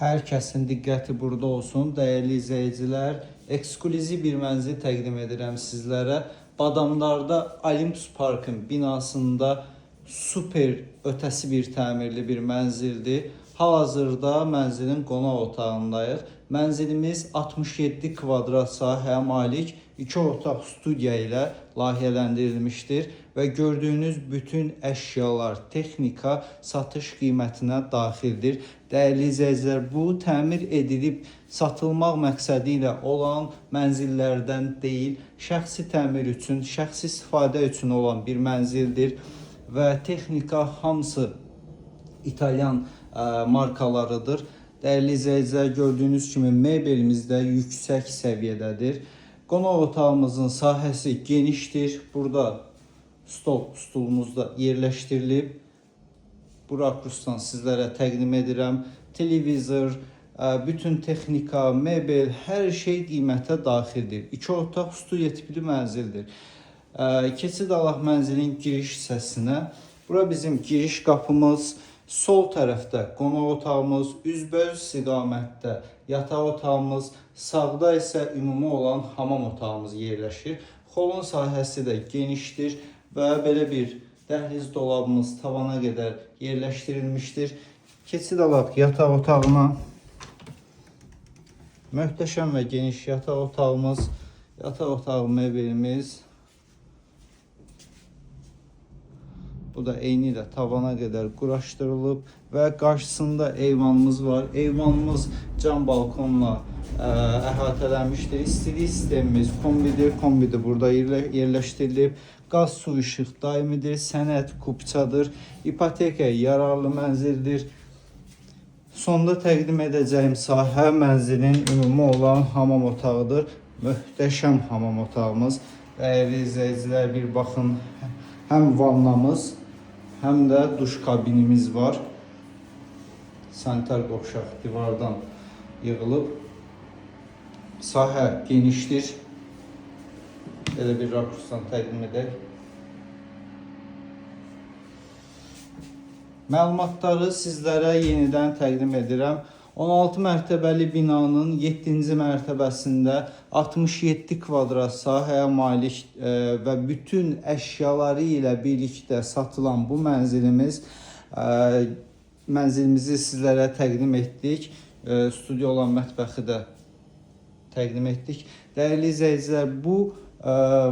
Hər kəsin diqqəti burada olsun. Dəyərli izləyicilər, eksklüziv bir mənzil təqdim edirəm sizlərə. Badamlarda Olympus Parkın binasında super ötəsi bir təmirli bir mənzildir. Hal-hazırda mənzilin qonaq otağındayıq. Mənzilimiz 67 kvadrat sahəyə malik 2 otaq studiya ilə layihələndirilmişdir və gördüyünüz bütün əşyalar, texnika satış qiymətinə daxildir. Dəyərli izləyicilər, bu təmir edilib satılmaq məqsədi ilə olan mənzillərdən deyil, şəxsi təmir üçün, şəxsi istifadə üçün olan bir mənzildir və texnika hamısı İtalyan markalarıdır. Dəyərli izləyicilər, gördüyünüz kimi mebelimiz də yüksək səviyyədədir. Qonaq otağımızın sahəsi genişdir. Burada stolumuz da yerləşdirilib. Bu rakursdan sizlərə təqdim edirəm. Televizor, bütün texnika, mebel, hər şey qiymətə daxildir. 2 otaq studiya tipli mənzildir. Keçid alaq mənzilin giriş hissəsinə. Bura bizim giriş qapımız. Sol tərəfdə qonaq otağımız, üzbəüz istiqamətdə yataq otağımız, sağda isə ümumi olan hamam otağımız yerləşir. Xolun sahəsi də genişdir və belə bir dəhliz dolabımız tavana qədər yerləşdirilmişdir. Keçid alaq yataq otağına. Möhtəşəm və geniş yataq otağımız, yataq otağı mebelimiz. Bu da eyni ilə tavana qədər quraşdırılıb və qarşısında eyvanımız var. Eyvanımız cam balkonla əhatələnmişdir. İstilik sistemimiz kombidir burada yerləşdirilib. Qaz, su, işıq daimidir. Sənəd kupçadır. İpotekaya yararlı mənzildir. Sonda təqdim edəcəyim sahə mənzilin ümumi olan hamam otağıdır. Möhtəşəm hamam otağımız. Dəyərli izləyicilər, bir baxın. Həm vannamız, həm də duş kabinimiz var. Sanitar qovşaq divardan yığılıb. Sahə genişdir. Belə bir rakursdan təqdim edək. Məlumatları sizlərə yenidən təqdim edirəm. 16 mərtəbəli binanın 7-ci mərtəbəsində 67 kvadrat sahəyə malik və bütün əşyaları ilə birlikdə satılan bu mənzilimizi sizlərə təqdim etdik. Studiya olan mətbəxi də təqdim etdik. Dəyərli izləyicilər, bu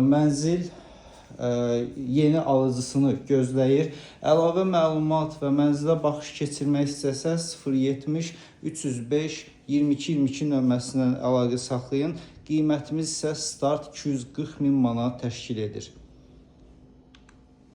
mənzil yeni alıcısını gözləyir. Əlavə məlumat və mənzilə baxış keçirmək istəsəz 070 305 2222 nömrəsindən əlaqə saxlayın. Qiymətimiz isə start 240 min manat təşkil edir.